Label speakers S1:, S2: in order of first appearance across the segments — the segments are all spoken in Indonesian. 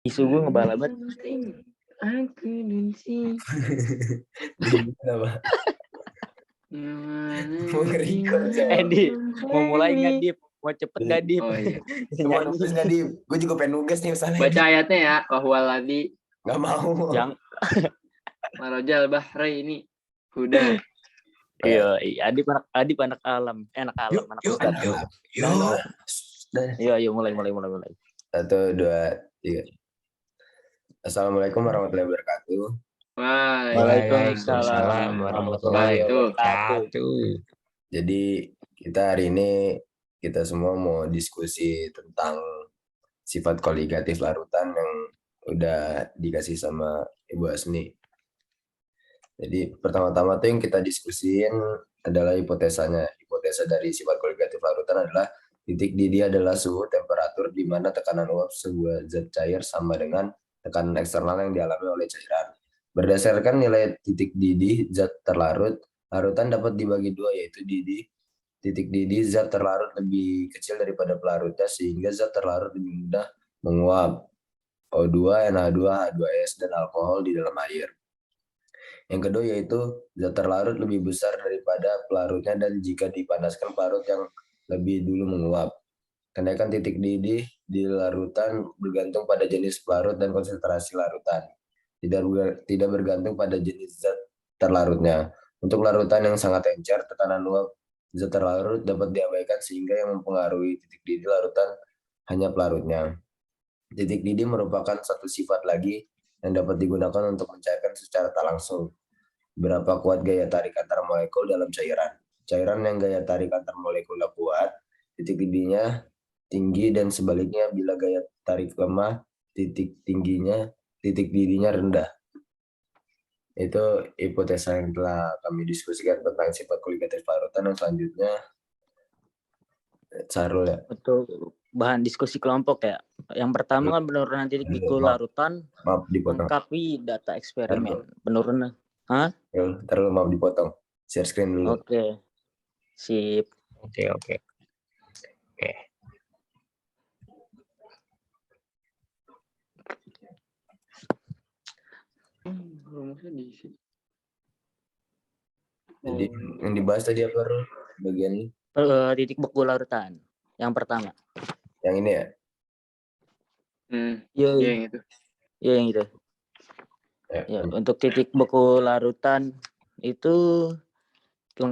S1: Isu gue ngebala banget.
S2: Aku benci.
S3: Kenapa?
S1: Di mau mulai nggak Dip? Mau cepet nggak Dip?
S2: Oh iya.
S3: Semua nugas nggak Dip? Gue juga pengen nugas nih misalnya.
S2: Baca ayatnya ya. Wahuwaladi
S3: Nggak mau.
S1: Yang
S2: marojal bahri ini. Udah.
S1: iya, Adip anak alam, anak ustad. Yuk, mulai.
S3: 1, 2, 3. Assalamualaikum warahmatullahi wabarakatuh.
S1: Waalaikumsalam warahmatullahi wabarakatuh.
S3: Jadi kita hari ini kita semua mau diskusi tentang sifat koligatif larutan yang udah dikasih sama Ibu Asni. Jadi pertama-tama tuh yang kita diskusiin adalah hipotesanya. Hipotesa dari sifat koligatif larutan adalah titik didih adalah suhu temperatur di mana tekanan uap sebuah zat cair sama dengan tekanan eksternal yang dialami oleh cairan. Berdasarkan nilai titik didih zat terlarut, larutan dapat dibagi dua, yaitu titik didih zat terlarut lebih kecil daripada pelarutnya sehingga zat terlarut lebih mudah menguap. O2, NH2, H2S, dan alkohol di dalam air. Yang kedua yaitu zat terlarut lebih besar daripada pelarutnya dan jika dipanaskan pelarut yang lebih dulu menguap. Kenaikan titik didih di larutan bergantung pada jenis pelarut dan konsentrasi larutan. Tidak bergantung pada jenis zat terlarutnya. Untuk larutan yang sangat encer, tekanan uap zat terlarut dapat diabaikan sehingga yang mempengaruhi titik didih larutan hanya pelarutnya. Titik didih merupakan satu sifat lagi yang dapat digunakan untuk mencairkan secara tak langsung. Berapa kuat gaya tarik antar molekul dalam cairan. Cairan yang gaya tarik antar molekulnya kuat, titik didihnya tinggi dan sebaliknya bila gaya tarik lemah, titik didihnya rendah. Itu hipotesa yang telah kami diskusikan tentang sifat koligatif larutan. Yang selanjutnya Sarul ya.
S1: Untuk bahan diskusi kelompok ya. Yang pertama kan penurunan titik beku larutan melengkapi data eksperimen. Penurunan. Hah?
S3: Terlalu maaf dipotong. Share screen dulu.
S1: Oke. Sip.
S4: Oke.
S2: Rumusnya diisi.
S3: Jadi yang dibahas tadi apa bagian ini?
S1: Titik beku larutan. Yang pertama.
S3: Yang ini ya?
S1: Iya
S2: yang itu.
S1: Iya yang itu. Ya, untuk titik beku larutan itu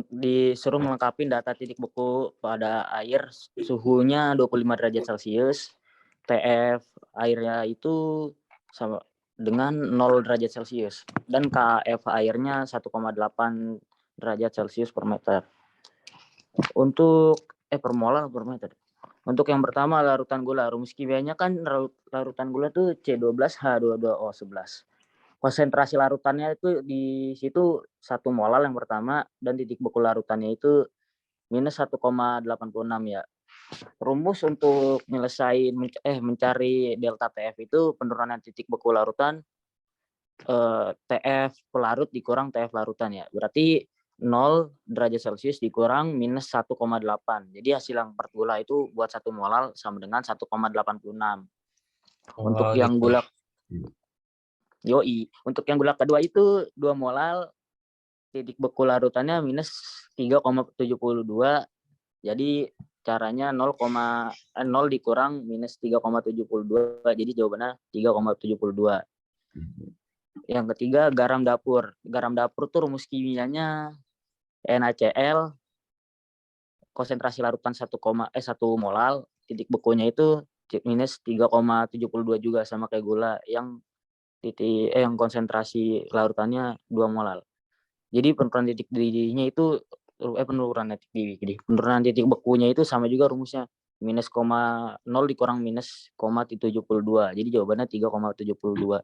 S1: disuruh melengkapi data titik beku pada air suhunya 25 derajat Celcius, TF airnya itu sama dengan 0 derajat Celcius dan KF airnya 1,8 derajat Celcius per meter. Untuk per molar per meter. Untuk yang pertama larutan gula, rumus kimianya kan larutan gula tuh C12H22O11. Konsentrasi larutannya itu di situ 1 molar yang pertama dan titik beku larutannya itu minus 1,86 ya. Rumus untuk mencari delta TF itu penurunan titik beku larutan TF pelarut dikurang TF larutan ya. Berarti 0 derajat Celcius dikurang minus 1,8. Jadi hasil yang per gula itu buat 1 molar sama dengan 1,86. Untuk yang gula untuk yang gula kedua itu 2 molar titik beku larutannya minus 3,72. Jadi caranya 0 dikurang minus 3,72. Jadi jawabannya 3,72. Yang ketiga garam dapur. Garam dapur tuh rumus kimianya NaCl, konsentrasi larutan 1 molar, titik bekunya itu minus 3,72 juga sama kayak gula yang yang konsentrasi larutannya 2 molar. Jadi penurunan titik didihnya itu penurunan titik bekunya itu sama juga rumusnya minus 0 dikurang minus 0,72. Jadi jawabannya 3,72.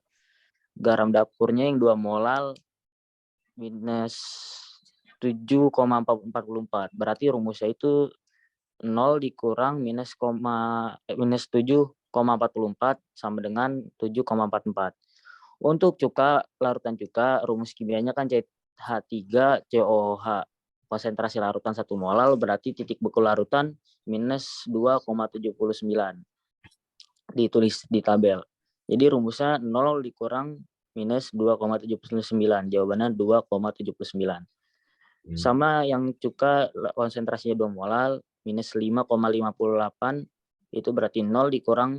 S1: Garam dapurnya yang 2 molar minus 7,44. Berarti rumusnya itu 0 dikurang minus 7,44 sama dengan 7,44. Untuk cuka, larutan cuka, rumus kimianya kan CH3COH. Konsentrasi larutan 1 molar berarti titik beku larutan minus 2,79. Ditulis di tabel. Jadi rumusnya 0 dikurang minus 2,79. Jawabannya 2,79. Sama yang cuka konsentrasinya 2 molal minus 5,58 itu berarti 0 dikurang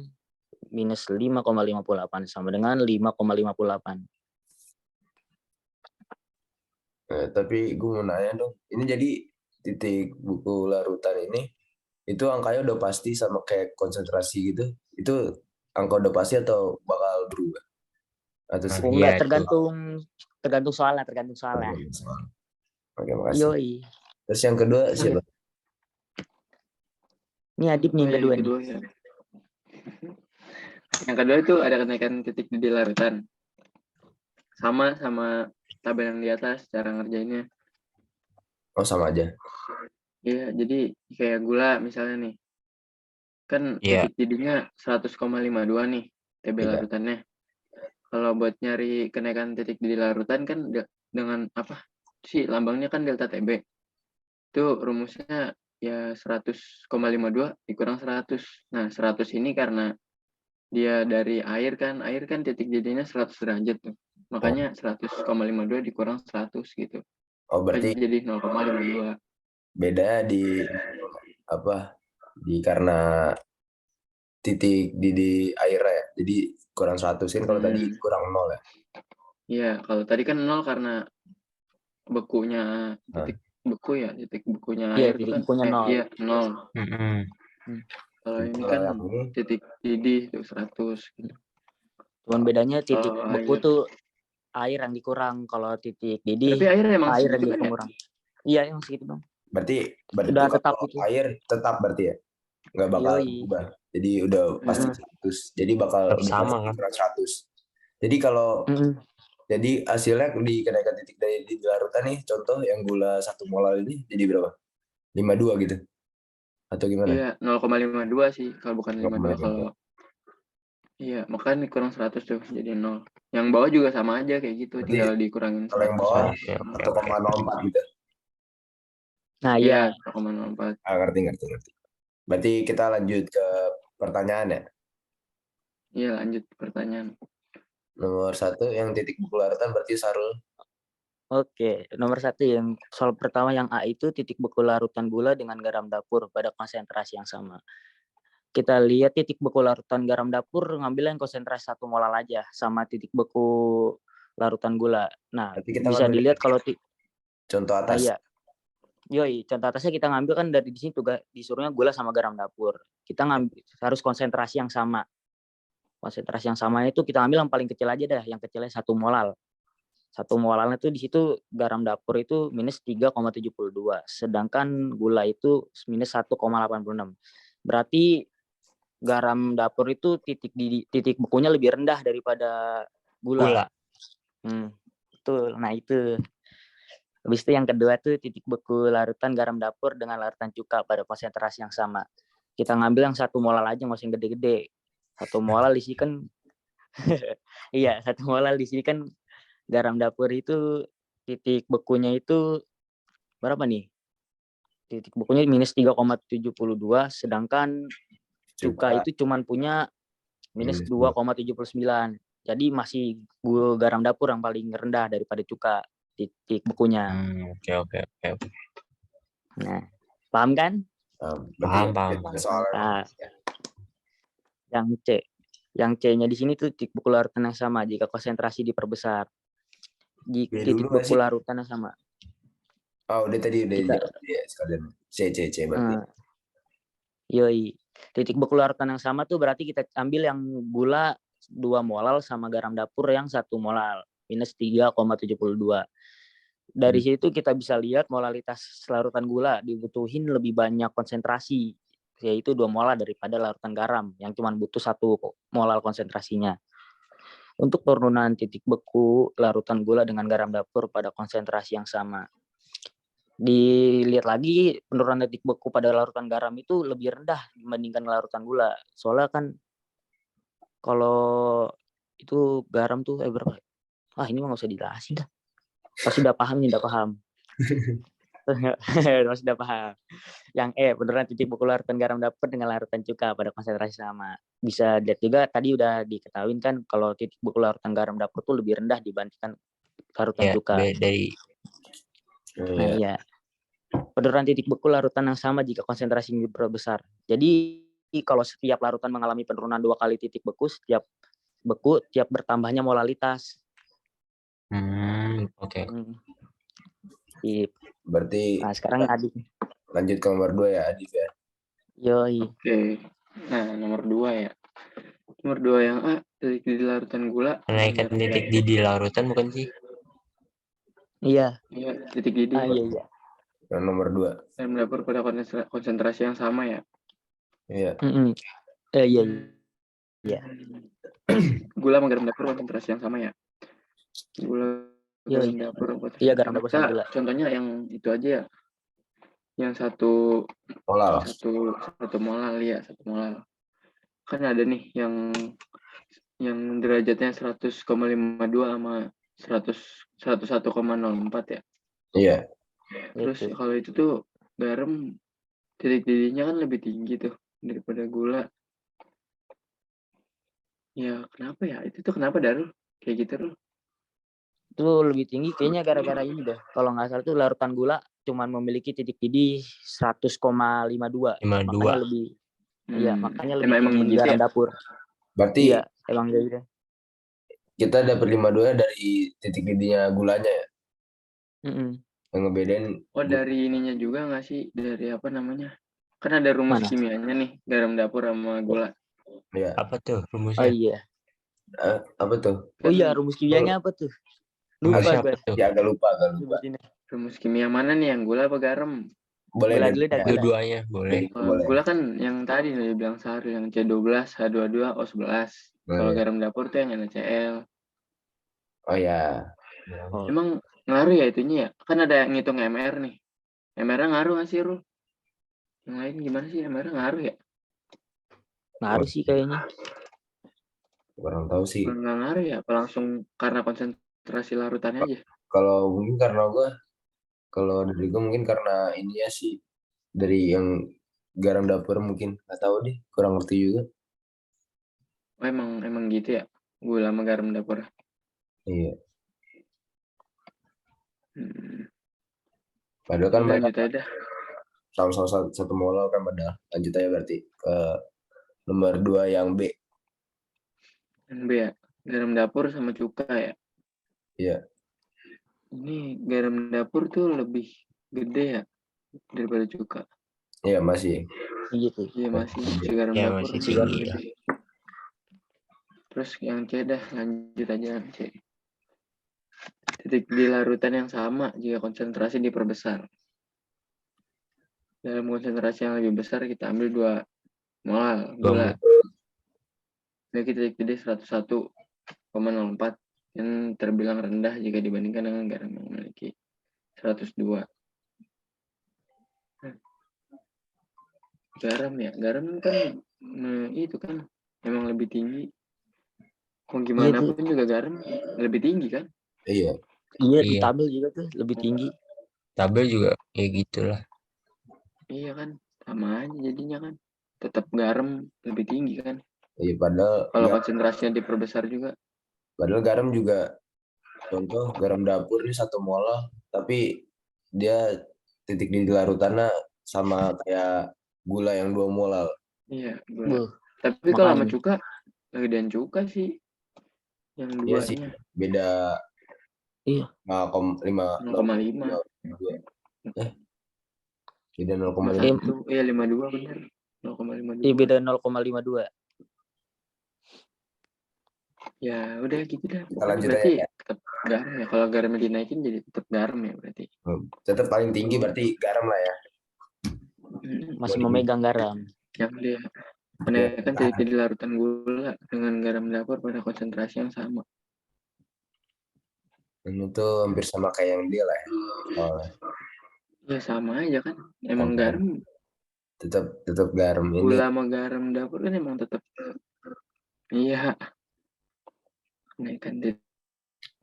S1: minus 5,58 sama dengan 5,58.
S3: Tapi gue mau nanya dong, ini jadi titik buku larutan ini itu angkanya udah pasti sama kayak konsentrasi gitu? Itu angka udah pasti atau bakal berubah? Atau
S4: Nah,
S3: sih?
S1: Enggak,
S4: iya,
S1: tergantung soalnya.
S3: Oke, makasih.
S1: Yoi.
S3: Terus yang kedua siapa?
S1: Ini Adip nih yang kedua nih.
S2: Ya. Yang kedua itu ada kenaikan titik didih larutan. Sama tabel yang di atas cara ngerjainnya.
S3: Oh, sama aja.
S2: Iya, jadi kayak gula misalnya nih. Kan
S4: Iya.
S2: titik didihnya 100,52 nih TB
S3: Iya.
S2: larutannya. Kalau buat nyari kenaikan titik didih larutan kan dengan apa sih lambangnya kan delta TB. Itu rumusnya ya 100,52 dikurang 100. Nah, 100 ini karena dia dari air kan titik didihnya 100 derajat tuh. Makanya 100,52 dikurang 100 gitu.
S3: Oh, berarti
S2: Jadi 0,52.
S3: beda di apa? Karena titik di airnya ya. Jadi kurang 100 kan kalau tadi kurang 0 ya.
S2: Iya, kalau tadi kan 0 karena bekunya titik bekunya
S1: Iya,
S2: air itu
S1: titik
S2: kan
S1: bekunya 0.
S2: iya 0. Kalau
S3: Jadi
S2: ini
S3: kalau
S2: kan
S3: yang ini
S2: titik didih itu 100 gitu.
S1: Cuman bedanya titik
S2: Oh,
S1: beku
S2: air.
S1: tuh air yang dikurang, kalau titik didih
S2: Tapi air emang
S1: air yang
S2: segitu kan ya?
S1: dikurang. Iya, yang segitu Bang.
S3: berarti
S1: Udah tetap
S3: kalau
S1: itu.
S3: air tetap berarti ya. Nggak bakal
S1: Yoi.
S3: berubah. Jadi udah pasti 100. Jadi bakal
S4: Tetap sama kan?
S3: kurang 100. Jadi kalau jadi hasilnya di kenaikan titik dari di larutan nih, contoh yang gula 1 molar ini jadi berapa? 52 gitu. Atau gimana?
S2: Iya, 0,52 sih kalau bukan 52 kalau
S3: 0,52.
S2: iya, makanya kurang 100 tuh jadi 0. Yang bawah juga sama aja kayak gitu,
S3: Berarti
S2: tinggal dikurangin 100.
S3: kalau yang bawah
S4: Oke.
S3: 1,04 gitu.
S1: Nah,
S2: Iya,
S1: iya.
S2: 0,04.
S3: Ngerti. Berarti kita lanjut ke pertanyaan ya.
S2: Iya, lanjut pertanyaan.
S3: Nomor 1 yang titik buku larutan berarti Sarul.
S1: Oke, nomor 1 yang soal pertama yang A itu titik beku larutan gula dengan garam dapur pada konsentrasi yang sama. Kita lihat titik beku larutan garam dapur, ngambil yang konsentrasi 1 molal aja sama titik beku larutan gula. Nah, bisa dilihat kalau
S3: contoh atas.
S1: Iya. Yoi, contoh atasnya kita ngambil kan dari di sini tuh disuruhnya gula sama garam dapur. Kita ngambil harus konsentrasi yang sama. Konsentrasi yang sama itu kita ambil yang paling kecil aja dah, yang kecilnya 1 molal. 1 molalnya tuh di situ garam dapur itu minus 3,72, sedangkan gula itu minus 1,86. Berarti garam dapur itu titik bekunya lebih rendah daripada gula. Betul. Nah, itu. Habis itu yang kedua tuh titik beku larutan garam dapur dengan larutan cuka pada konsentrasi yang sama. Kita ngambil yang 1 molal aja, nggak usah yang gede-gede. 1 molal di sini kan iya, 1 molal di sini kan garam dapur itu titik bekunya itu berapa nih? Titik bekunya minus 3,72, sedangkan cuka itu cuman punya minus 2,79. Jadi masih garam dapur yang paling rendah daripada cuka titik bekunya.
S4: Oke.
S1: Nah, paham kan?
S4: Paham.
S1: Nah, yang C-nya di sini tuh titik beku larutan yang sama jika konsentrasi diperbesar. Titik beku larutan yang sama.
S3: Oh, udah tadi jawab ya sekalian. C berarti.
S1: Yoi. Titik beku larutan yang sama tuh berarti kita ambil yang gula 2 molal sama garam dapur yang 1 molal minus 3,72. Dari situ kita bisa lihat molalitas larutan gula dibutuhin lebih banyak konsentrasi, yaitu 2 molar daripada larutan garam yang cuma butuh 1 molar konsentrasinya. Untuk penurunan titik beku larutan gula dengan garam dapur pada konsentrasi yang sama. Dilihat lagi penurunan titik beku pada larutan garam itu lebih rendah dibandingkan larutan gula. Soalnya kan kalau itu garam tuh berapa? Ini mah nggak usah dijelasin dah. Pasti udah paham. Mas udah paham. Yang penurunan titik beku larutan garam dapur dengan larutan cuka pada konsentrasi sama. Bisa lihat juga tadi udah diketahui kan kalau titik beku larutan garam dapur tuh lebih rendah dibandingkan larutan
S4: Ya,
S1: cuka.
S4: dari
S1: Nah, iya. Penurunan titik beku larutan yang sama jika konsentrasinya diperbesar. Jadi kalau setiap larutan mengalami penurunan 2 kali titik beku, setiap beku tiap bertambahnya molalitas.
S4: oke.
S1: Sip.
S3: Berarti
S1: Nah, sekarang Adit.
S3: lanjut ke nomor 2 ya, Adit ya.
S1: Yoi.
S2: Oke. Nah, nomor 2 ya. Nomor 2 yang A, titik didih larutan gula.
S4: Kenaikan titik didih larutan bukan sih?
S1: Iya.
S2: Iya, titik didih.
S1: Iya.
S3: Yang nomor 2.
S2: Dan dapur pada konsentrasi yang sama ya.
S3: Iya.
S1: Iya.
S2: Gula sama garam dapur konsentrasi yang sama ya. Gula garam dapur.
S1: Iya, garam dapur sama gula.
S2: Contohnya yang itu aja ya. Yang satu
S3: Molal.
S2: satu molal ya, 1 molal. Kan ada nih yang derajatnya 100,52 sama 101,04 ya.
S3: Iya.
S2: Terus kalau itu tuh garam titik didihnya kan lebih tinggi tuh daripada gula. Ya kenapa ya? Itu tuh kenapa Darul? Kayak gitu Rul?
S1: Itu lebih tinggi kayaknya gara-gara ini dah. Kalau nggak salah tuh larutan gula cuman memiliki titik didih 100,52.
S4: 52.
S1: Makanya lebih makanya lebih
S2: Emang
S1: tinggi
S2: begitu
S1: garam
S2: ya?
S1: dapur.
S3: Berarti
S1: Iya, emang gitu.
S3: kita dapat 52 dari titik didihnya gulanya ya. Yang ngebedain.
S2: Oh dari ininya juga nggak sih? Dari apa namanya? Kan ada rumus
S1: Mana?
S2: kimianya nih, garam dapur sama gula.
S3: Iya.
S4: Apa tuh
S1: Oh
S4: rumusnya?
S1: iya.
S3: Apa tuh?
S1: Oh iya, rumus kimianya apa tuh?
S4: Rumusnya
S1: Lupa
S4: apa tuh?
S3: Ya agak lupa.
S2: Rumus kimia mana nih, yang gula apa garam?
S3: Boleh
S1: Gula
S3: deh.
S1: dulu dah, gula.
S4: Dua-duanya boleh.
S3: Boleh.
S2: Gula kan yang tadi nih bilang Sahri, yang C12, H22, O11. Kalau
S3: iya.
S2: garam dapur tuh yang NaCl.
S3: Oh ya.
S1: Oh.
S2: Emang ngaruh ya itunya ya? Kan ada yang ngitung MR nih. MR-nya ngaruh nggak sih, Rul? Yang lain gimana sih, MR-nya ngaruh ya?
S1: Ngaruh sih kayaknya.
S3: Kurang tahu sih.
S2: Nggak ngaruh ya? Apa langsung karena konsentrasi larutannya aja?
S3: Kalau mungkin karena dari gue mungkin karena ini ya sih, dari yang garam dapur mungkin, nggak tahu deh, kurang ngerti juga.
S2: Oh, emang gitu ya? Gula sama garam dapur.
S3: Iya.
S2: Padahal
S3: kan mereka
S2: lanjut aja.
S3: sama-sama 1 molal kan padahal. Lanjut aja berarti ke nomor 2 yang B.
S2: Yang B ya? Garam dapur sama cuka ya?
S3: Iya.
S2: Ini garam dapur tuh lebih gede ya daripada cuka.
S3: Iya masih.
S1: Gitu.
S2: Iya masih si garam
S4: Ya,
S2: dapur.
S4: masih
S2: Lebih
S4: tinggi.
S2: gede. Terus yang C dah, lanjut aja yang C. Titik di larutan yang sama jika konsentrasi diperbesar. Dalam konsentrasi yang lebih besar kita ambil 2 mol gula. Memiliki titik didih 101,04 yang terbilang rendah jika dibandingkan dengan garam yang memiliki 102. Garam kan itu kan memang lebih tinggi. Mau gimana pun juga garam lebih tinggi kan?
S3: Iya.
S1: Iya, di tabel juga tuh lebih tinggi.
S4: Tabel juga ya gitulah.
S2: Iya kan, sama aja jadinya kan. Tetap garam lebih tinggi kan?
S3: Iya, padahal
S2: kalau konsentrasinya diperbesar juga.
S3: Padahal garam juga, contoh garam dapur ini 1 mol, tapi dia titik di larutannya sama kayak gula yang 2 mol.
S2: Iya, gula. Tapi kalau sama cuka, gedean cuka sih. Yang
S3: Iya sih,
S2: duanya.
S3: beda.
S1: Iya.
S2: 0,5.
S3: Beda 0,5.
S2: Iya, 52 benar. 0,52.
S1: Iya, beda 0,52.
S2: Ya, udah gitu dah.
S3: Lanjut
S2: berarti
S3: aja.
S2: Tetap garam ya. Kalau garamnya dinaikin jadi tetap garam ya berarti.
S3: Tetap paling tinggi berarti garam lah ya.
S1: Masih memegang garam.
S2: Yang dia menaikkan titik di larutan gula dengan garam dapur pada konsentrasi yang sama.
S3: Dan itu hampir sama kayak yang dia lah ya.
S2: Ya sama aja kan. Emang garam.
S3: Tetap garam ini.
S2: Gula sama garam dapur kan emang tetap. Iya. Menaikkan titik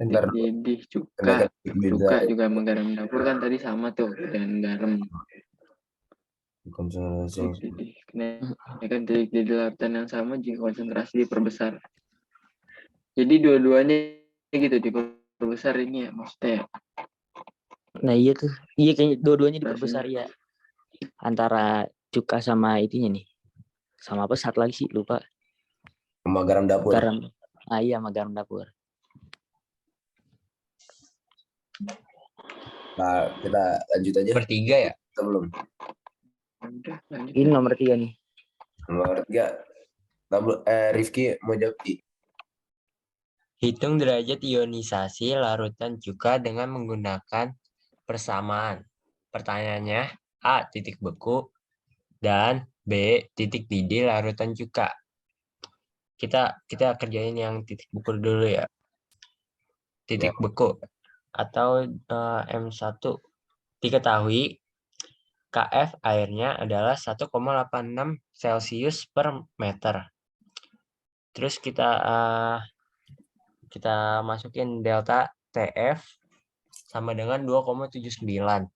S3: Ntar
S2: didih,
S3: kenaikan
S2: cuka juga sama garam dapur kan tadi sama tuh dengan garam.
S3: konsentrasi.
S2: Didih, kenaikan titik didih larutan yang sama jika konsentrasi diperbesar. Jadi dua-duanya gitu diperbesar ini ya maksudnya.
S1: Nah iya tuh, iya kayaknya dua-duanya
S2: Rasanya.
S1: diperbesar ya. Antara cuka sama itunya nih. Sama apa satu lagi sih lupa.
S3: Sama garam dapur.
S1: Garam. Ah iya sama garam dapur.
S3: Nah, kita lanjut aja.
S4: Bertiga ya?
S3: Kita belum.
S2: Udah, lanjut.
S1: Ini nomor 3 nih.
S3: Nomor 3. Rifki mau jawab.
S4: Hitung derajat ionisasi larutan cuka dengan menggunakan persamaan. Pertanyaannya, A. Titik beku dan B. Titik didih larutan cuka. Kita kerjain yang titik beku dulu ya. Titik beku atau M1. Diketahui KF airnya adalah 1,86 Celcius per meter. Terus kita masukin delta TF sama dengan 2,79.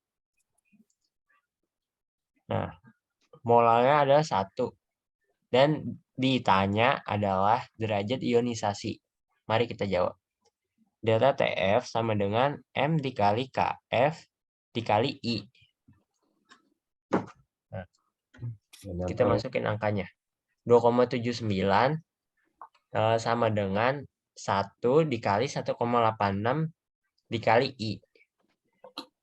S4: Nah, molalnya adalah 1. Dan ditanya adalah derajat ionisasi. Mari kita jawab. Delta TF sama dengan M dikali KF dikali I. Nah, kita masukin angkanya. 2,79 sama dengan 1 dikali 1,86 dikali I.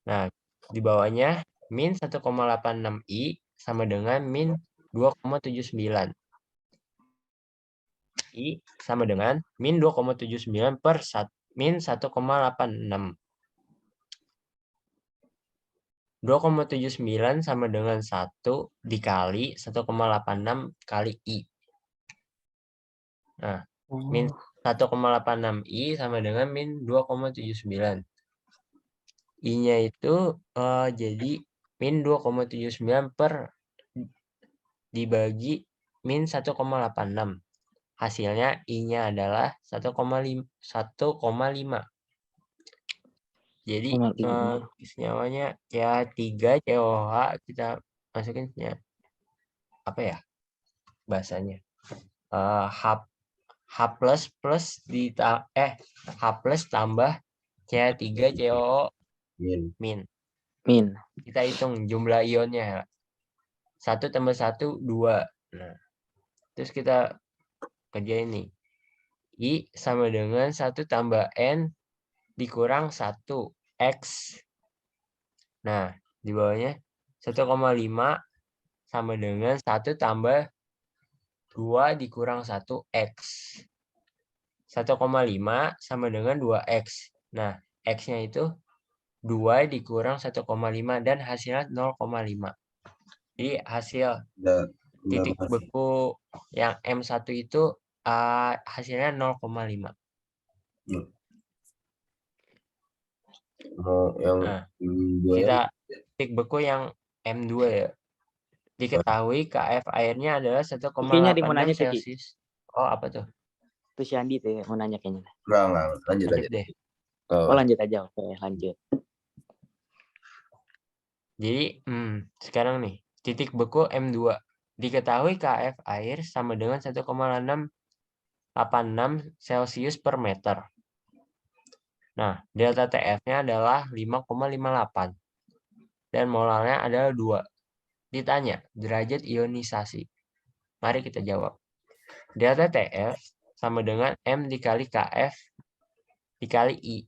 S4: Nah, di bawahnya min 1,86 I sama dengan min 2,79. I sama dengan min 2,79 per min 1,86. 2,79 sama dengan 1 dikali 1,86 kali I. Nah, min 1,86 I sama dengan min 2,79. I-nya itu jadi min 2,79 per dibagi min 1,86. Hasilnya I-nya adalah 1,5. Jadi senyawanya ya 3 COH kita masukin apa ya bahasanya? H plus H plus tambah C3 COO min. Kita hitung jumlah ionnya. 1 tambah 1, 2. Nah, terus kita kerjain nih. I sama dengan 1 tambah N dikurang 1 X. Nah, di bawahnya 1,5 sama dengan 1 tambah 2 dikurang 1 X. 1,5 sama dengan 2X. Nah, X-nya itu 2 dikurang 1,5 dan hasilnya 0,5. Jadi hasil titik beku yang M1 itu hasilnya 0,5. Nah, kita titik beku yang M2 ya. Diketahui KF airnya adalah 1,86 Celcius. Oh, apa tuh?
S1: Itu si Andi tuh mau nanya kayaknya.
S3: Enggak, lanjut aja.
S1: Deh. Oh, lanjut aja. Oke, lanjut.
S4: Jadi, sekarang nih, titik beku M2. Diketahui KF air sama dengan 1,86 Celcius per meter. Nah, delta TF-nya adalah 5,58. Dan molalnya adalah 2. Ditanya, derajat ionisasi. Mari kita jawab. Delta TF sama dengan M dikali KF dikali I.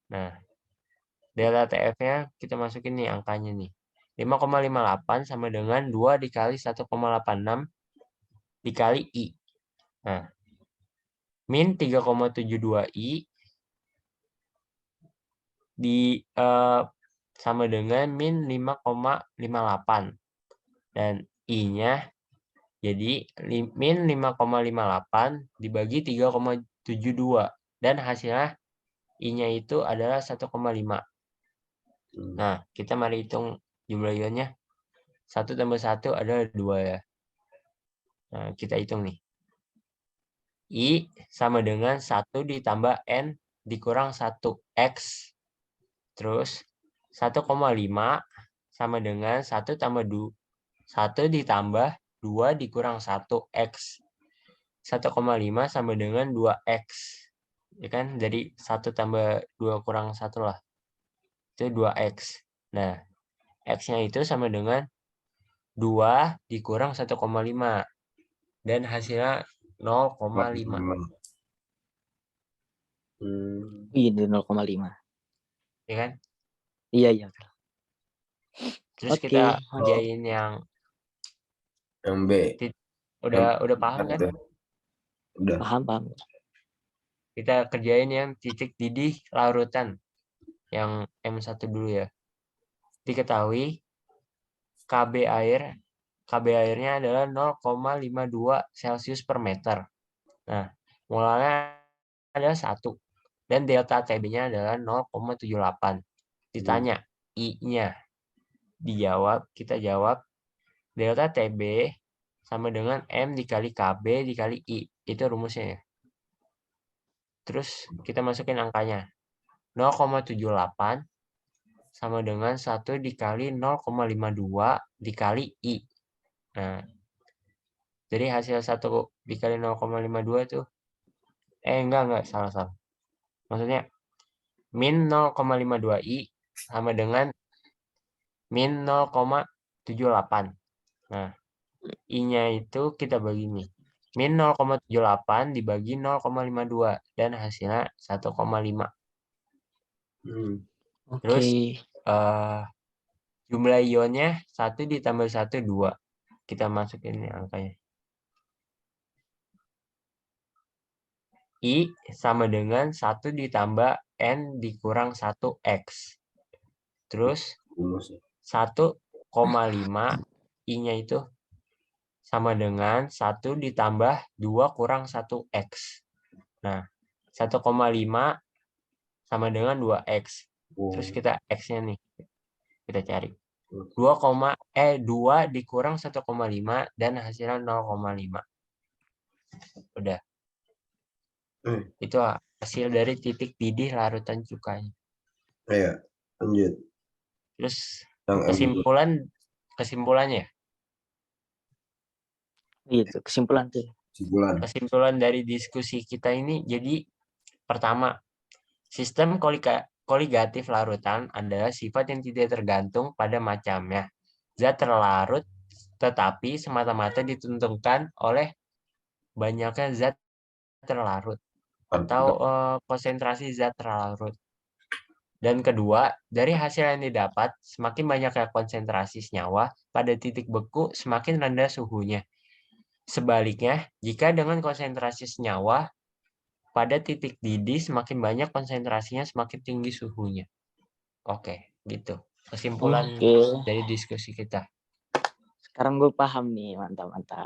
S4: Nah, delta TF-nya kita masukin nih angkanya nih. 5,58 sama dengan 2 dikali 1,86 dikali I. Nah, min 3,72 I sama dengan min 5,58. Dan I-nya jadi min 5,58 dibagi 3,72. Dan hasilnya I-nya itu adalah 1,5. Nah, kita mari hitung jumlah ionnya. 1 tambah 1 adalah 2 ya. Nah, kita hitung nih. I sama dengan 1 ditambah N dikurang 1x, terus 1,5 sama dengan 1 ditambah 2 dikurang 1x. 1,5 sama dengan 2x. Ya kan? Jadi 1 tambah 2 kurang 1 lah. Itu 2x. Nah, x-nya itu sama dengan 2 dikurang 1,5. Dan hasilnya 0,5.
S1: Ini 0,5.
S4: Ya kan?
S1: Iya, iya.
S4: Terus
S1: Oke,
S4: kita kerjain yang
S3: Yang B.
S4: udah paham kan?
S3: Udah.
S1: paham.
S4: Kita kerjain yang titik didih larutan. Yang M1 dulu ya. Diketahui KB airnya adalah 0,52 Celcius per meter. Nah, molalnya adalah 1. Dan delta TB-nya adalah 0,78. Ditanya I-nya. Kita jawab delta TB sama dengan M dikali KB dikali I. Itu rumusnya ya. Terus kita masukin angkanya. 0,78 sama dengan 1 dikali 0,52 dikali I. Nah, jadi hasil 1 dikali 0,52 itu enggak, salah. Maksudnya min 0,52 I sama dengan min 0,78. Nah, I-nya itu kita bagi nih. Min 0,78 dibagi 0,52 dan hasilnya 1,5. Terus
S1: Oke.
S4: jumlah ionnya 1 ditambah 1, 2. Kita masukin nih angkanya. I sama dengan 1 ditambah N dikurang 1X. Terus 1,5 I-nya itu sama dengan 1 ditambah 2 kurang 1X. Nah, 1,5 sama dengan 2X. Terus kita X-nya nih. Kita cari. 2 dikurang 1,5 dan hasilnya 0,5. Udah. Itu hasil dari titik didih larutan cukanya.
S3: Iya, lanjut.
S4: Terus
S3: Yang
S4: kesimpulannya.
S1: Gitu, kesimpulan tuh.
S4: Kesimpulan dari diskusi kita ini, jadi pertama, sistem koligatif larutan adalah sifat yang tidak tergantung pada macamnya. Zat terlarut tetapi semata-mata ditentukan oleh banyaknya zat terlarut atau konsentrasi zat terlarut. Dan kedua, dari hasil yang didapat, semakin banyaknya konsentrasi senyawa pada titik beku, semakin rendah suhunya. Sebaliknya, jika dengan konsentrasi senyawa pada titik didih semakin banyak konsentrasinya, semakin tinggi suhunya. Oke, gitu. Kesimpulan dari diskusi kita.
S1: Sekarang gue paham nih, mantap.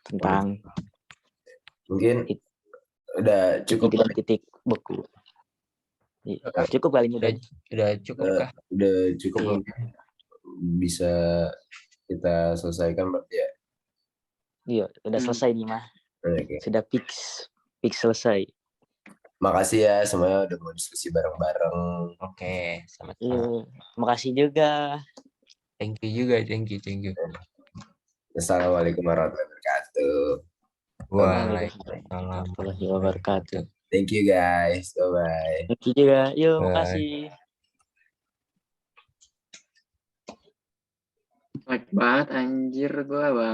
S1: Tentang
S3: mungkin udah cukup
S1: titik beku. Cukup kali ini
S4: udah cukup kah?
S3: Udah cukup. Bisa kita selesaikan berarti ya.
S1: Iya, udah selesai nih mah.
S3: Okay.
S1: Sudah fix selesai.
S3: Makasih ya semuanya udah mau diskusi bareng-bareng.
S4: Oke, sama-sama.
S1: Iya, makasih juga.
S4: Thank you juga, thank you.
S3: Assalamualaikum warahmatullahi wabarakatuh.
S4: Waalaikumsalam
S1: warahmatullahi wabarakatuh.
S3: Thank you guys, bye-bye.
S1: Thank you juga, yuk makasih.
S2: Like banget anjir gua bang.